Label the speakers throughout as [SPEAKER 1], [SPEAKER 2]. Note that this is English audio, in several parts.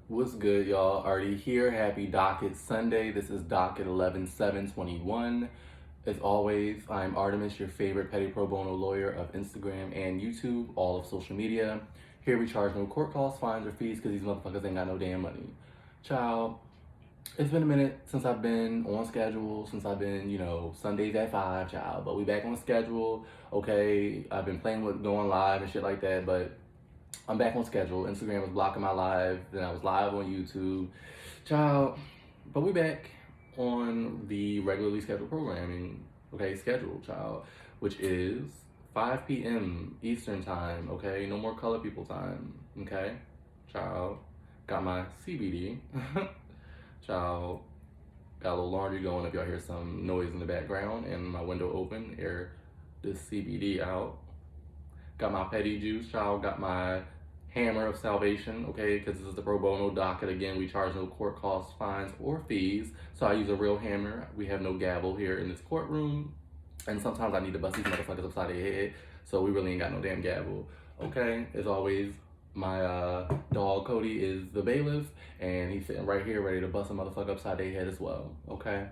[SPEAKER 1] What's good, y'all? Already here. Happy Docket Sunday. This is Docket 11/7/21. As always, I'm Artemis, your favorite petty pro bono lawyer of Instagram and YouTube, all of social media. Here we charge no court costs, fines, or fees because these motherfuckers ain't got no damn money. Child, it's been a minute since I've been on schedule, since I've been, Sundays at 5, child. But we back on schedule, okay? I've been playing with going live and shit like that, but I'm back on schedule. Instagram was blocking my live, then I was live on YouTube. Child, but we back on the regularly scheduled programming, okay, schedule, child, which is 5 p.m. Eastern time, okay? No more color people time, okay? Child, got my CBD. Child, got a little laundry going if y'all hear some noise in the background and my window open, air this CBD out. Got my petty juice, child, got my hammer of salvation, okay, because this is the pro bono docket. Again, we charge no court costs, fines, or fees, so I use a real hammer. We have no gavel here in this courtroom, and sometimes I need to bust these motherfuckers upside their head, so we really ain't got no damn gavel, okay? As always, my dog Cody is the bailiff, and he's sitting right here ready to bust a motherfucker upside their head as well, okay?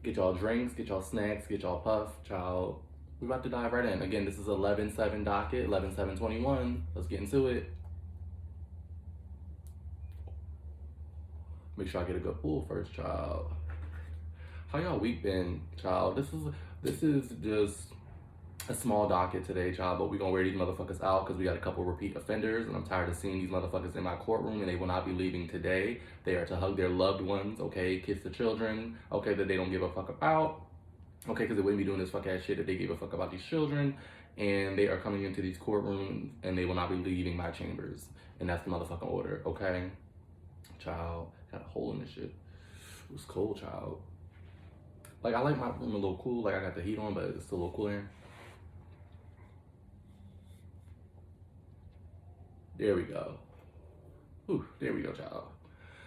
[SPEAKER 1] Get y'all drinks, get y'all snacks, get y'all puff, child. We about to dive right in. Again, this is 11/7 docket, 11/7/21. Let's get into it. Make sure I get a good pull first, child. How y'all week been, child? This is just a small docket today, child, but we gonna wear these motherfuckers out because we got a couple repeat offenders, and I'm tired of seeing these motherfuckers in my courtroom, and they will not be leaving today. They are to hug their loved ones, okay, kiss the children, okay, that they don't give a fuck about, okay, because they wouldn't be doing this fuck ass shit if they gave a fuck about these children, and they are coming into these courtrooms, and they will not be leaving my chambers, and that's the motherfucking order, okay? Child, got a hole in this shit. It was cold, child. Like, I like my room a little cool, like I got the heat on, but it's still a little cool in. There we go. Ooh, there we go, child.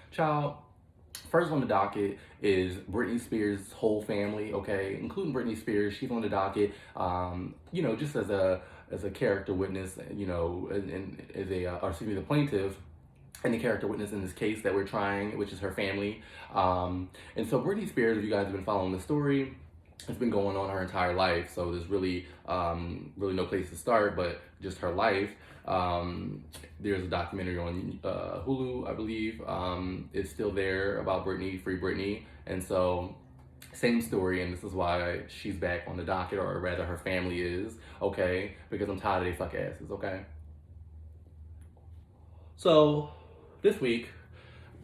[SPEAKER 1] Child, first on the docket is Britney Spears' whole family, okay, including Britney Spears. She's on the docket, just as a character witness, and as the plaintiff and the character witness in this case that we're trying, which is her family. And so Britney Spears, if you guys have been following the story, it's been going on her entire life. So there's really no place to start, but just her life. There's a documentary on Hulu, I believe. It's still there about Britney, Free Britney. And so same story, and this is why she's back on the docket, or rather her family is, okay? Because I'm tired of they fuck asses, okay? So this week,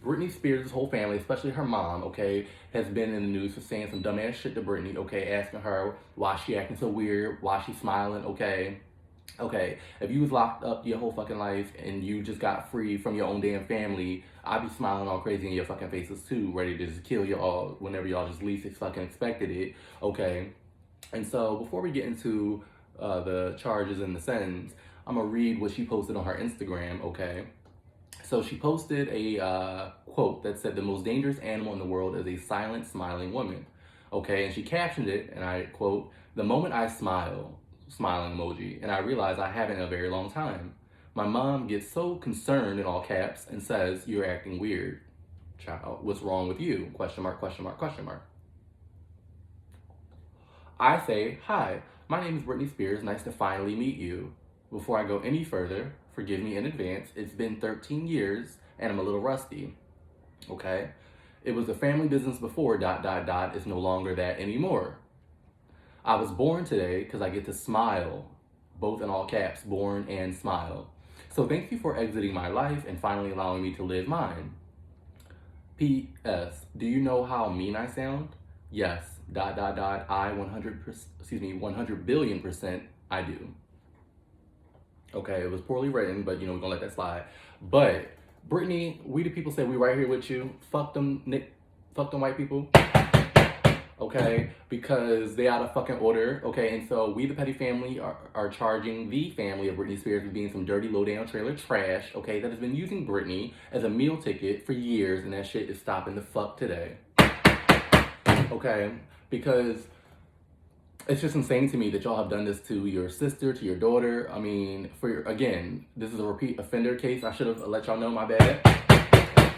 [SPEAKER 1] Britney Spears' whole family, especially her mom, okay, has been in the news for saying some dumbass shit to Britney, okay, asking her why she acting so weird, why she smiling, okay. Okay, if you was locked up your whole fucking life and you just got free from your own damn family, I'd be smiling all crazy in your fucking faces too, ready to just kill y'all whenever y'all just least fucking expected it, okay? And so before we get into the charges and the sentence, I'm gonna read what she posted on her Instagram, okay? So she posted a quote that said, "The most dangerous animal in the world is a silent, smiling woman." Okay, and she captioned it, and I quote, "The moment I smile," smiling emoji, "and I realize I haven't in a very long time. My mom gets so concerned," in all caps, and says, "You're acting weird. Child, what's wrong with you? Question mark, question mark, question mark." I say, "Hi, my name is Britney Spears. Nice to finally meet you. Before I go any further, forgive me in advance. It's been 13 years and I'm a little rusty. Okay? It was a family business before, dot, dot, dot. It's no longer that anymore. I was born today because I get to smile," both in all caps, born and smile. "So thank you for exiting my life and finally allowing me to live mine. P.S. Do you know how mean I sound? Yes, dot, dot, dot. 100 billion percent, I do." Okay, it was poorly written, but we're gonna let that slide. But Brittany, we the people say we right here with you. Fuck them, Nick. Fuck them white people. Okay, because they out of fucking order. Okay, and so we the petty family are charging the family of Britney Spears with being some dirty low down trailer trash. Okay, that has been using Britney as a meal ticket for years, and that shit is stopping the fuck today. Okay, because it's just insane to me that y'all have done this to your sister, to your daughter. I mean, again, this is a repeat offender case. I should have let y'all know, my bad.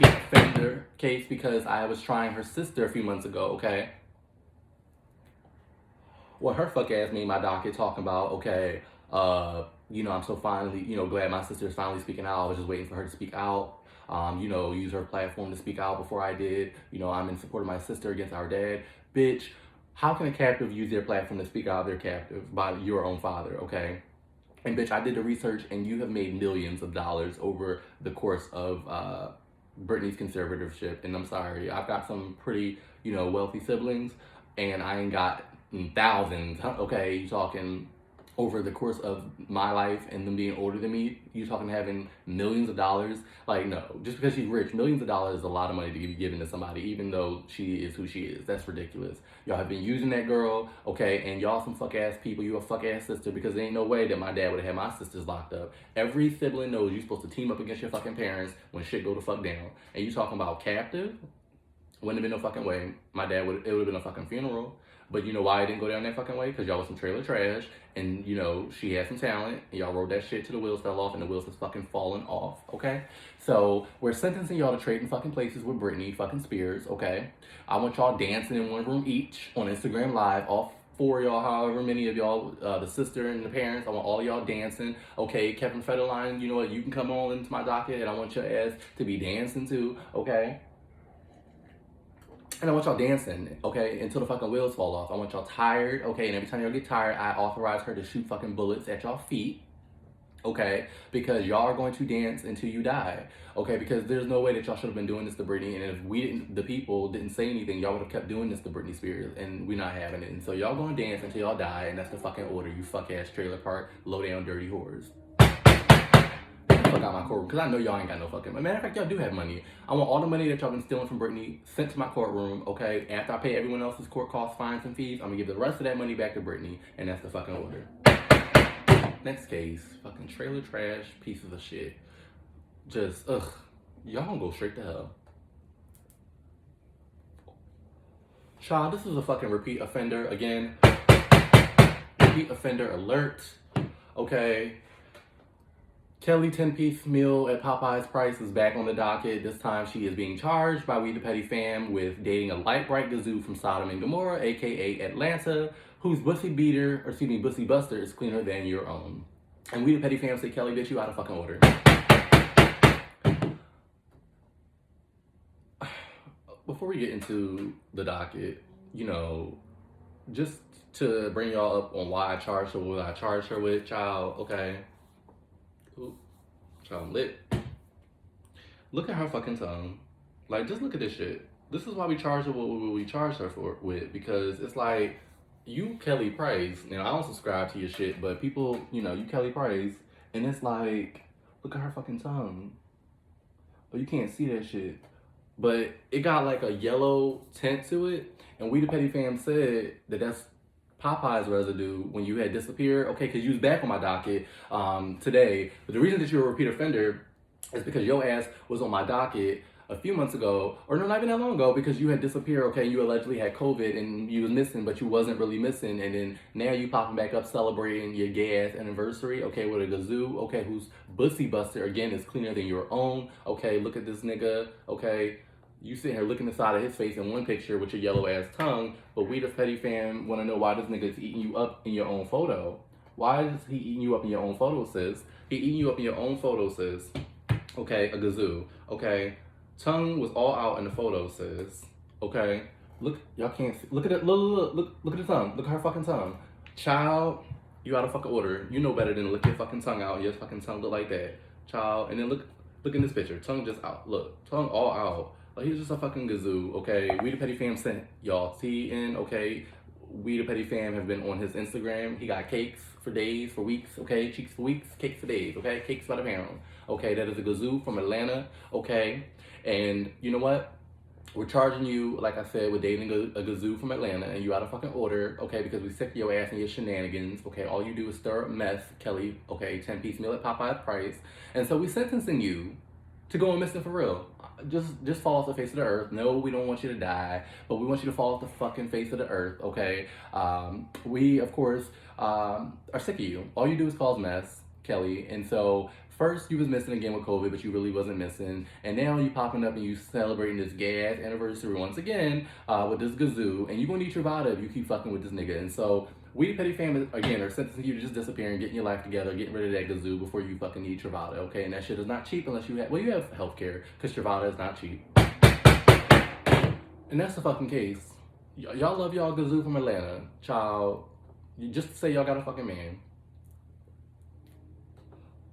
[SPEAKER 1] repeat offender case because I was trying her sister a few months ago, okay? Well, her fuck ass made my docket talking about, okay, I'm so finally, glad my sister's finally speaking out. I was just waiting for her to speak out. Use her platform to speak out before I did. I'm in support of my sister against our dad. Bitch, how can a captive use their platform to speak out of their captive by your own father, okay? And bitch, I did the research and you have made millions of dollars over the course of Brittany's conservatorship. And I'm sorry, I've got some pretty, wealthy siblings and I ain't got thousands, okay? You talking over the course of my life and them being older than me, you talking having millions of dollars. Like, no, just because she's rich, millions of dollars is a lot of money to be given to somebody, even though she is who she is. That's ridiculous. Y'all have been using that girl, okay, and y'all some fuck ass people. You a fuck ass sister, because there ain't no way that my dad would have had my sisters locked up. Every sibling knows you're supposed to team up against your fucking parents when shit go the fuck down. And you talking about captive? Wouldn't have been no fucking way. My dad it would have been a fucking funeral. But you know why it didn't go down that fucking way? Because y'all was some trailer trash, and she had some talent, and y'all rode that shit till the wheels fell off, and the wheels was fucking falling off, okay? So we're sentencing y'all to trading fucking places with Britney fucking Spears, okay? I want y'all dancing in one room each on Instagram Live, all four of y'all, however many of y'all, the sister and the parents, I want all of y'all dancing, okay? Kevin Federline, you know what? You can come on into my docket, and I want your ass to be dancing too, okay? And I want y'all dancing, okay, until the fucking wheels fall off. I want y'all tired, okay, and every time y'all get tired, I authorize her to shoot fucking bullets at y'all feet, okay, because y'all are going to dance until you die, okay, because there's no way that y'all should have been doing this to Britney, and if the people didn't say anything, y'all would have kept doing this to Britney Spears, and we're not having it. And so y'all gonna dance until y'all die, and that's the fucking order, you fuck-ass trailer park, low-down dirty whores. Fuck out my courtroom, because I know y'all ain't got no fucking money. Matter of fact, y'all do have money. I want all the money that y'all been stealing from Britney sent to my courtroom, okay? After I pay everyone else's court costs, fines, and fees, I'm gonna give the rest of that money back to Britney, and that's the fucking order. Next case, fucking trailer trash pieces of shit. Just, ugh. Y'all gonna go straight to hell. Child, this is a fucking repeat offender again. Repeat offender alert, okay? Kelly 10-piece meal at Popeye's price is back on the docket. This time she is being charged by We the Petty Fam with dating a light bright gazoo from Sodom and Gomorrah, aka Atlanta, whose bussy buster is cleaner than your own. And We the Petty Fam say, Kelly, bitch, you out of fucking order. Before we get into the docket, just to bring y'all up on why I charged her with what I charged her with, child, okay? Ooh, child lit. Look at her fucking tongue. Like, just look at this shit. This is why we charged her with what we charged her with, because it's like, you Kelly Praise. Now, I don't subscribe to your shit, but people, you Kelly Praise, and it's like, look at her fucking tongue. But you can't see that shit. But it got like a yellow tint to it, and We the Petty Fam said that that's Popeye's residue when you had disappeared, okay, because you was back on my docket today. But the reason that you're a repeat offender is because your ass was on my docket a few months ago, or no, not even that long ago, because you had disappeared, okay, you allegedly had COVID and you was missing, but you wasn't really missing, and then now you popping back up celebrating your gay ass anniversary, okay, with a gazoo, okay, whose bussy buster, again, is cleaner than your own, okay, look at this nigga, okay. You sitting here looking inside of his face in one picture with your yellow ass tongue, but We the Petty Fam want to know why this nigga is eating you up in your own photo. Why is he eating you up in your own photo, sis? He eating you up in your own photo, sis. Okay, a gazoo. Okay, tongue was all out in the photo, sis. Okay, look, y'all can't see. Look at it. Look at the tongue. Look at her fucking tongue. Child, you out of fucking order. You know better than to lick your fucking tongue out. Your fucking tongue look like that, child. And then look in this picture. Tongue just out. Look, tongue all out. Like, he's just a fucking gazoo, okay? We the Petty Fam sent y'all tea in, okay? We the Petty Fam have been on his Instagram. He got cakes for days, for weeks, okay? Cheeks for weeks, cakes for days, okay? Cakes by the pound, okay? That is a gazoo from Atlanta, okay? And you know what? We're charging you, like I said, with dating a gazoo from Atlanta, and you out of fucking order, okay? Because we sick of your ass and your shenanigans, okay? All you do is stir up mess, Kelly, okay? 10-piece meal at Popeye's price. And so we sentencing you to go missing for real. Just fall off the face of the earth. No, we don't want you to die, but we want you to fall off the fucking face of the earth, okay? We, of course, are sick of you. All you do is cause mess, Kelly. And so first you was missing again with COVID, but you really wasn't missing. And now you popping up and you celebrating this gay ass anniversary once again with this gazoo. And you gonna need Truvada if you keep fucking with this nigga. And so we the Petty Fam again are sentencing you to just disappearing, getting your life together, getting rid of that gazoo before you fucking need Truvada, okay? And that shit is not cheap unless you have, well, you have healthcare, because Truvada is not cheap. And that's the fucking case. Y'all love y'all gazoo from Atlanta, child. You just say y'all got a fucking man.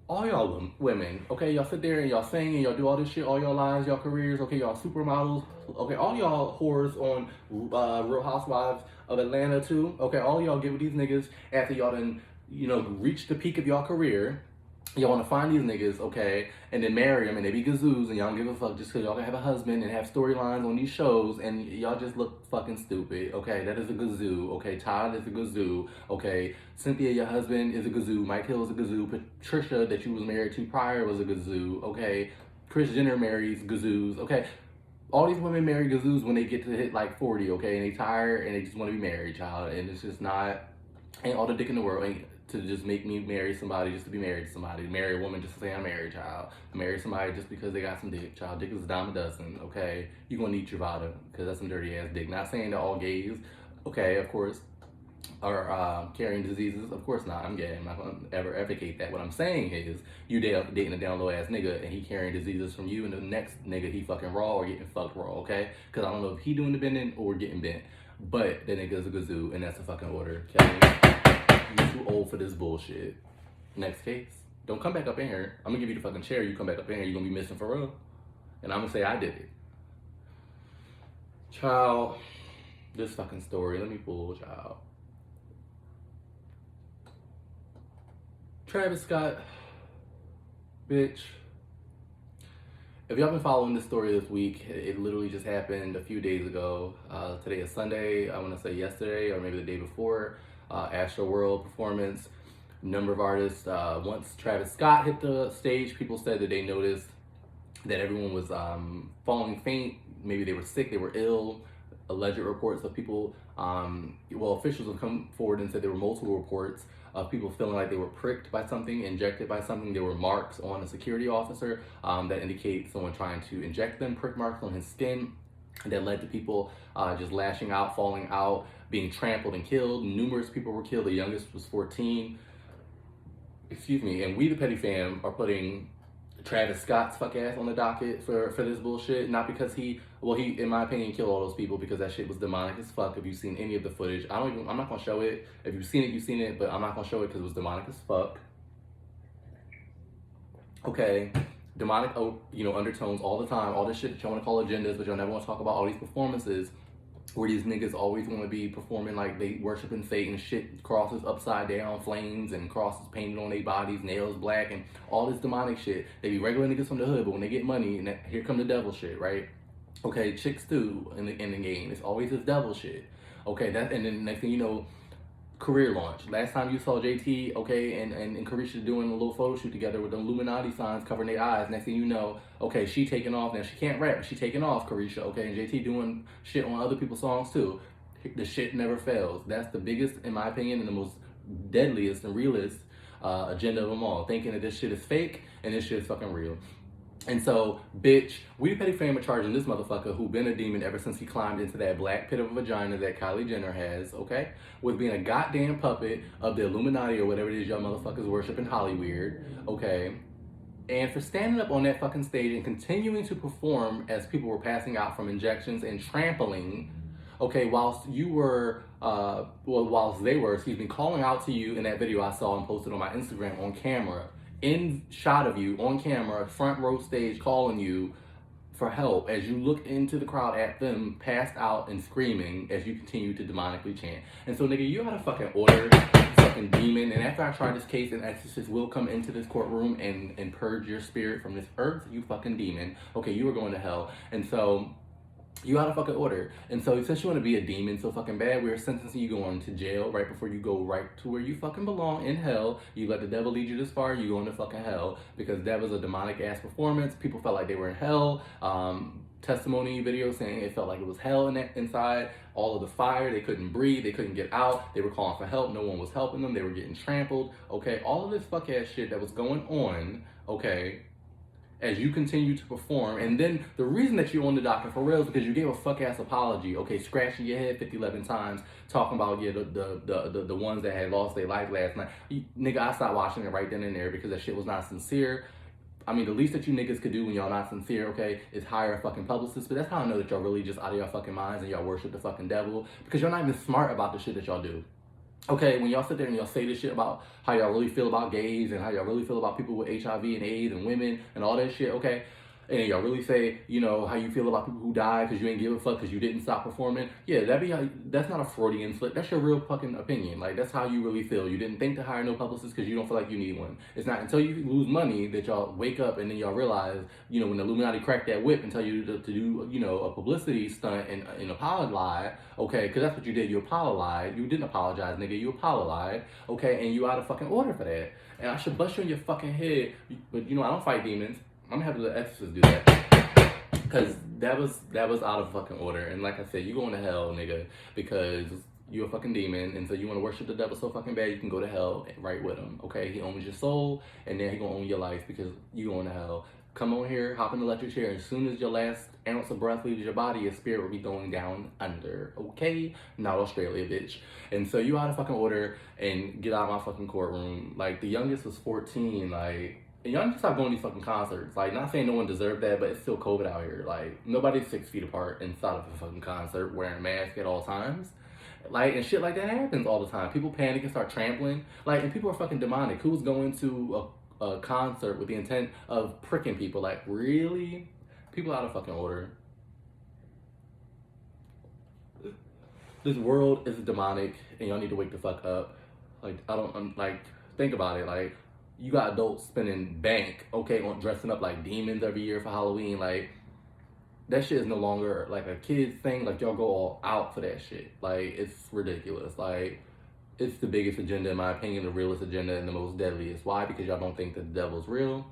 [SPEAKER 1] All y'all women, okay, y'all sit there and y'all sing and y'all do all this shit all y'all lives, y'all careers, okay, y'all supermodels, okay, all y'all whores on Real Housewives of Atlanta too, okay, all y'all get with these niggas after y'all done, reach the peak of y'all career. Y'all want to find these niggas, okay, and then marry them, and they be gazoos, and y'all don't give a fuck just because y'all can have a husband and have storylines on these shows, and y'all just look fucking stupid, okay? That is a gazoo, okay? Todd is a gazoo, okay? Cynthia, your husband, is a gazoo. Mike Hill is a gazoo. Patricia, that you was married to prior, was a gazoo, okay? Kris Jenner marries gazoos, okay? All these women marry gazoos when they get to hit like 40, okay? And they tired, and they just want to be married, child, and it's just not, ain't all the dick in the world, ain't to just make me marry somebody just to be married to somebody. Marry a woman just to say I'm married, child. Marry somebody just because they got some dick, child. Dick is a dime a dozen, okay? You gonna need Truvada, because that's some dirty ass dick. Not saying that all gays, okay, of course, are carrying diseases. Of course not, I'm gay. I'm not gonna ever advocate that. What I'm saying is, you dating a down low ass nigga and he carrying diseases from you, and the next nigga he fucking raw or getting fucked raw, okay? Because I don't know if he doing the bending or getting bent. But that nigga's a gazoo, and that's a fucking order, Kelly. You're too old for this bullshit. Next case. Don't come back up in here. I'm gonna give you the fucking chair. You come back up in here, you're gonna be missing for real. And I'm gonna say I did it. Child, this fucking story. Let me pull, child. Travis Scott, bitch. If y'all been following this story this week, it literally just happened a few days ago. Today is Sunday. I want to say yesterday or maybe the day before. Astro World performance. Number of artists. Once Travis Scott hit the stage, people said that they noticed that everyone was falling faint. Maybe they were sick, they were ill. Alleged reports of people, officials have come forward and said there were multiple reports of people feeling like they were pricked by something, injected by something. There were marks on a security officer that indicate someone trying to inject them, prick marks on his skin that led to people just lashing out, falling out, being trampled and killed. Numerous people were killed. The youngest was 14. Excuse me. And we, the Petty Fam, are putting Travis Scott's fuck ass on the docket for this bullshit. Not because he, in my opinion, killed all those people, because that shit was demonic as fuck. If you've seen any of the footage, I'm not gonna show it. If you've seen it, you've seen it, but I'm not gonna show it because it was demonic as fuck. Okay. Demonic, undertones all the time. All this shit that y'all want to call agendas, but y'all never want to talk about all these performances where these niggas always want to be performing like they worshiping Satan, shit, crosses upside down, flames, and crosses painted on their bodies, nails black, and all this demonic shit. They be regular niggas from the hood, but when they get money, and here come the devil shit, right? Okay, chicks too in the game. It's always this devil shit. Okay, and then next thing you know, career launch. Last time you saw JT, okay, and Carisha doing a little photo shoot together with the Illuminati signs covering their eyes. Next thing you know, okay, she taking off. Now she can't rap, but she taking off, Carisha, okay, and JT doing shit on other people's songs too. The shit never fails. That's the biggest, in my opinion, and the most deadliest and realest agenda of them all. Thinking that this shit is fake and this shit is fucking real. And so, bitch, we the Petty Fam are charging this motherfucker who been a demon ever since he climbed into that black pit of a vagina that Kylie Jenner has, okay? With being a goddamn puppet of the Illuminati or whatever it is y'all motherfuckers worship in Hollywood, okay? And for standing up on that fucking stage and continuing to perform as people were passing out from injections and trampling, okay, whilst they were, calling out to you in that video I saw and posted on my Instagram on camera, in shot of you on camera, front row stage, calling you for help as you look into the crowd at them passed out and screaming as you continue to demonically chant. And so, nigga, you had a fucking order, fucking demon. And after I try this case, an exorcist will come into this courtroom and purge your spirit from this earth, you fucking demon. Okay, you are going to hell. And so, You out of fucking order. And so since you want to be a demon so fucking bad, we're sentencing you going to jail right before you go right to where you fucking belong, in hell. You let the devil lead you this far, you go into fucking hell. Because that was a demonic ass performance. People felt like they were in hell. Testimony video saying it felt like it was hell inside. All of the fire, they couldn't breathe, they couldn't get out. They were calling for help, no one was helping them. They were getting trampled. Okay, all of this fuck ass shit that was going on. Okay, as you continue to perform. And then the reason that you're on the docket for real is because you gave a fuck ass apology, okay, scratching your head 11 times, talking about, yeah, the ones that had lost their life last night. Nigga, I stopped watching it right then and there because that shit was not sincere. I mean, the least that you niggas could do when y'all not sincere, okay, is hire a fucking publicist. But that's how I know that y'all really just out of your fucking minds and y'all worship the fucking devil, because y'all not even smart about the shit that y'all do. Okay, when y'all sit there and y'all say this shit about how y'all really feel about gays and how y'all really feel about people with HIV and AIDS and women and all that shit, okay? And y'all really say, you know, how you feel about people who die because you ain't give a fuck because you didn't stop performing. Yeah, that's not a Freudian slip. That's your real fucking opinion. Like, that's how you really feel. You didn't think to hire no publicist because you don't feel like you need one. It's not until you lose money that y'all wake up and then y'all realize, you know, when the Illuminati cracked that whip and tell you to do, you know, a publicity stunt and apologize, okay, because that's what you did. You apologized. You didn't apologize, nigga. You apologized, okay, and you out of fucking order for that. And I should bust you in your fucking head, but, you know, I don't fight demons. I'm gonna have the exorcist do that, because that was out of fucking order. And like I said, you going to hell, nigga, because you're a fucking demon, and so you want to worship the devil so fucking bad you can go to hell right with him. Okay, he owns your soul, and then he gonna own your life because you going to hell. Come on here, hop in the electric chair. As soon as your last ounce of breath leaves your body, your spirit will be going down under. Okay, not Australia, bitch. And so you out of fucking order and get out of my fucking courtroom. Like, the youngest was 14, like. And y'all need to stop going to these fucking concerts. Like, not saying no one deserved that, but it's still COVID out here. Like, nobody's 6 feet apart inside of a fucking concert wearing a mask at all times. Like, and shit like that happens all the time. People panic and start trampling. Like, and people are fucking demonic. Who's going to a concert with the intent of pricking people? Like, really? People out of fucking order. This world is demonic, and y'all need to wake the fuck up. Like, think about it. Like, you got adults spending bank, okay, on dressing up like demons every year for Halloween. Like, that shit is no longer like a kid's thing. Like, y'all go all out for that shit. Like, it's ridiculous. Like, it's the biggest agenda, in my opinion, the realest agenda and the most deadliest. Why? Because y'all don't think that the devil's real.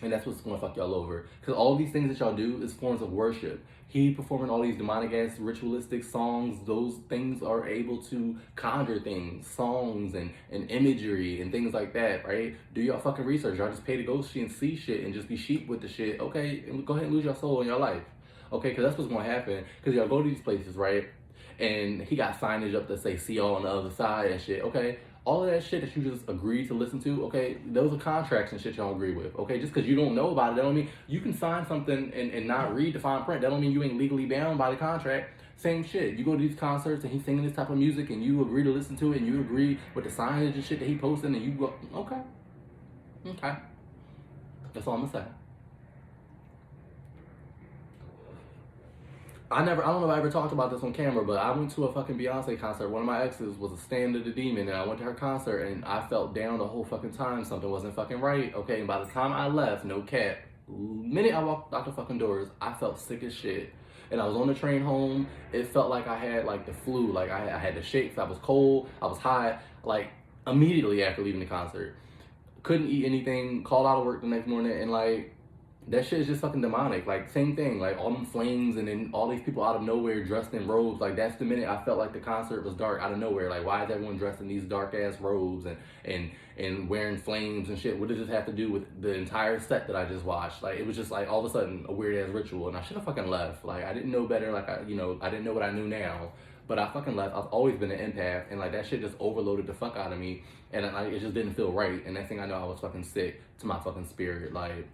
[SPEAKER 1] And that's what's gonna fuck y'all over. Because all these things that y'all do is forms of worship. He performing all these demonic ass ritualistic songs, those things are able to conjure things, songs and imagery and things like that, right? Do y'all fucking research. Y'all just pay to go and see shit and just be sheep with the shit. Okay, and go ahead and lose your soul in your life. Okay, because that's what's gonna happen. Because y'all go to these places, right? And he got signage up that say see y'all on the other side and shit, okay? All of that shit that you just agreed to listen to, okay, those are contracts and shit y'all agree with, okay? Just because you don't know about it, that don't mean you can sign something and not read the fine print. That don't mean you ain't legally bound by the contract. Same shit. You go to these concerts and he's singing this type of music and you agree to listen to it and you agree with the signage and shit that he posting and you go, okay. Okay. That's all I'm gonna say. I don't know if I ever talked about this on camera, but I went to a fucking Beyonce concert. One of my exes was a stand of the demon, and I went to her concert, and I felt down the whole fucking time. Something wasn't fucking right, okay? And by the time I left, no cap, minute I walked out the fucking doors, I felt sick as shit. And I was on the train home. It felt like I had, like, the flu. Like, I had the shakes. I was cold. I was high. Like, immediately after leaving the concert. Couldn't eat anything. Called out of work the next morning, and, like, that shit is just fucking demonic. Like, same thing, like all them flames and then all these people out of nowhere dressed in robes. Like, that's the minute I felt like the concert was dark out of nowhere. Like, why is everyone dressed in these dark ass robes and wearing flames and shit? What does this have to do with the entire set that I just watched? Like, it was just like all of a sudden a weird ass ritual, and I should have fucking left. Like, I didn't know better. Like, I didn't know what I knew now, but I fucking left. I've always been an empath, and like that shit just overloaded the fuck out of me, and it just didn't feel right. And next thing I know, I was fucking sick to my fucking spirit. Like,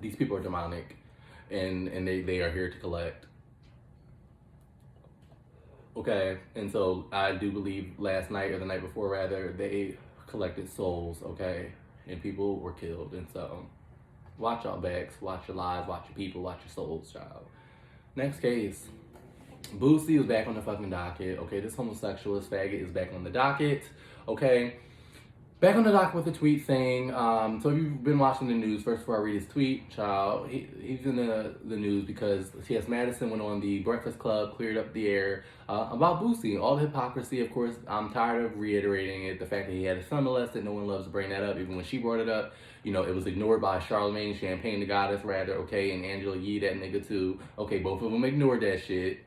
[SPEAKER 1] these people are demonic, and they are here to collect. Okay, and so I do believe last night, or the night before rather, they collected souls, okay? And people were killed, and so watch y'all backs, watch your lives, watch your people, watch your souls, child. Next case. Boosie is back on the fucking docket, okay? This homosexualist faggot is back on the docket, okay? Back on the dock with a tweet saying, so if you've been watching the news, first before I read his tweet, child, he's in the news because T.S. Madison went on the Breakfast Club, cleared up the air about Boosie. All the hypocrisy, of course, I'm tired of reiterating it. The fact that he had his son molested, no one loves to bring that up. Even when she brought it up, you know, it was ignored by Charlemagne, Champagne the Goddess, rather, okay, and Angela Yee, that nigga too. Okay, both of them ignored that shit.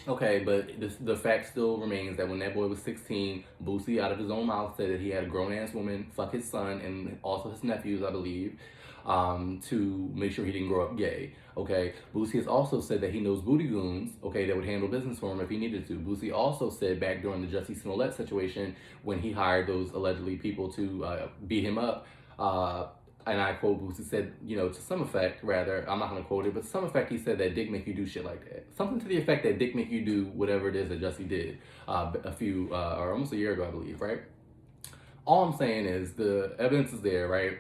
[SPEAKER 1] Okay, but the fact still remains that when that boy was 16, Boosie, out of his own mouth, said that he had a grown-ass woman fuck his son and also his nephews, I believe, to make sure he didn't grow up gay. Okay, Boosie has also said that he knows booty goons, okay, that would handle business for him if he needed to. Boosie also said back during the Jussie Smollett situation when he hired those allegedly people to beat him up, and I quote Boosie said, you know, to some effect, rather, I'm not going to quote it, but to some effect he said that dick make you do shit like that. Something to the effect that dick make you do whatever it is that Jussie did or almost a year ago, I believe, right? All I'm saying is the evidence is there, right?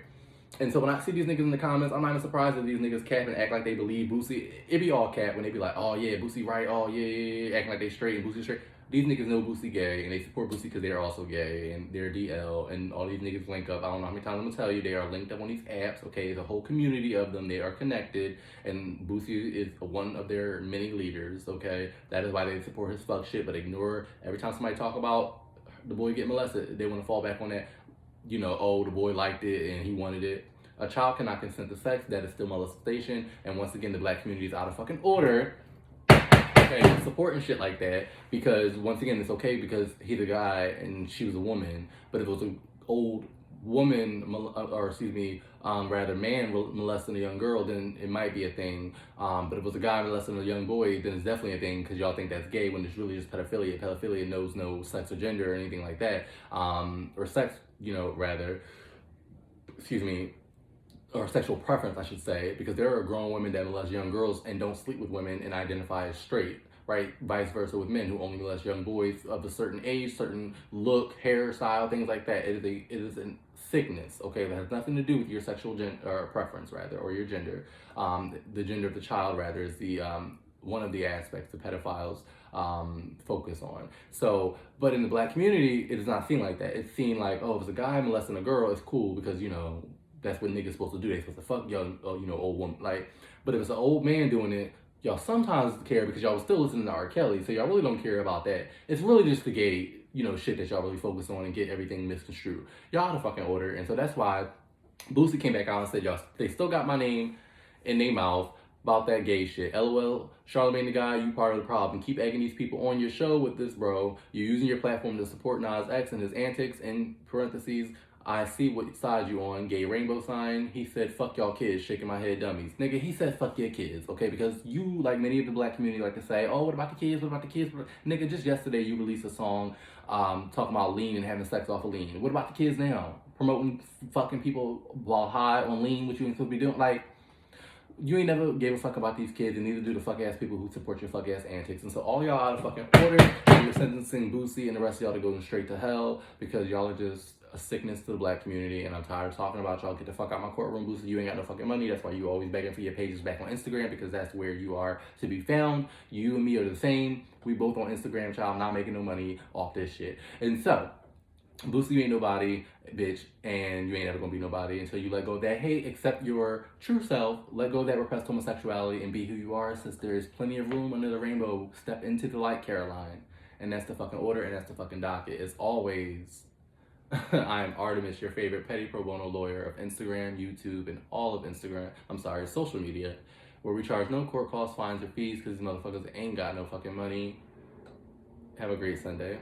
[SPEAKER 1] And so when I see these niggas in the comments, I'm not even surprised that these niggas cap and act like they believe Boosie. It be all cap when they be like, oh yeah, Boosie right, oh yeah, acting like they straight and Boosie straight. These niggas know Boosie gay and they support Boosie because they're also gay and they're DL and all these niggas link up. I don't know how many times I'm gonna tell you they are linked up on these apps. Okay, the whole community of them, they are connected and Boosie is one of their many leaders. Okay, that is why they support his fuck shit, but ignore every time somebody talk about the boy get molested, they want to fall back on that. You know, oh, the boy liked it and he wanted it. A child cannot consent to sex. That is still molestation. And once again, the black community is out of fucking order. Okay, supporting shit like that because once again, it's okay because he's a guy and she was a woman. But if it was an old woman, or excuse me, rather man molesting a young girl, then it might be a thing. But if it was a guy molesting a young boy, then it's definitely a thing because y'all think that's gay when it's really just pedophilia. Pedophilia knows no sex or gender or anything like that, or sex, you know, rather. Excuse me. Or sexual preference, I should say, because there are grown women that molest young girls and don't sleep with women and identify as straight, right? Vice versa with men who only molest young boys of a certain age, certain look, hairstyle, things like that. It is a sickness, okay, that has nothing to do with your sexual preference, rather, or your gender. The gender of the child, rather, is the one of the aspects the pedophiles focus on. So, but in the black community, it is not seen like that. It's seen like, oh, if it's a guy molesting a girl, it's cool because, you know, that's what niggas supposed to do. They supposed to fuck young, you know, old woman. Like, but if it's an old man doing it, y'all sometimes care because y'all was still listening to R. Kelly, so y'all really don't care about that. It's really just the gay, you know, shit that y'all really focus on and get everything misconstrued. Y'all out of fucking order, and so that's why Boosie came back out and said, y'all, they still got my name in their mouth about that gay shit. LOL, Charlemagne the guy, you part of the problem. Keep egging these people on your show with this, bro. You're using your platform to support Nas X and his antics, in parentheses, I see what side you on, gay rainbow sign. He said, fuck y'all kids, shaking my head dummies. Nigga, he said, fuck your kids, okay? Because you, like many of the black community, like to say, oh, what about the kids? What about the kids? Nigga, just yesterday you released a song talking about lean and having sex off of lean. What about the kids now? Promoting fucking people while high on lean, what you ain't supposed to be doing? Like, you ain't never gave a fuck about these kids, and neither do the fuck ass people who support your fuck ass antics. And so all y'all out of fucking order, and you're sentencing Boosie and the rest of y'all to go straight to hell because y'all are just a sickness to the black community, and I'm tired of talking about y'all. Get the fuck out my courtroom, Boosie. You ain't got no fucking money. That's why you always begging for your pages back on Instagram because that's where you are to be found. You and me are the same. We both on Instagram, child, not making no money off this shit. And so, Boosie, you ain't nobody, bitch, and you ain't ever gonna be nobody until you let go of that hate, accept your true self, let go of that repressed homosexuality, and be who you are, since there is plenty of room under the rainbow. Step into the light, Caroline. And that's the fucking order, and that's the fucking docket. As always, I'm Artemis, your favorite petty pro bono lawyer of Instagram, YouTube, and all of social media, where we charge no court costs, fines, or fees, because these motherfuckers ain't got no fucking money. Have a great Sunday.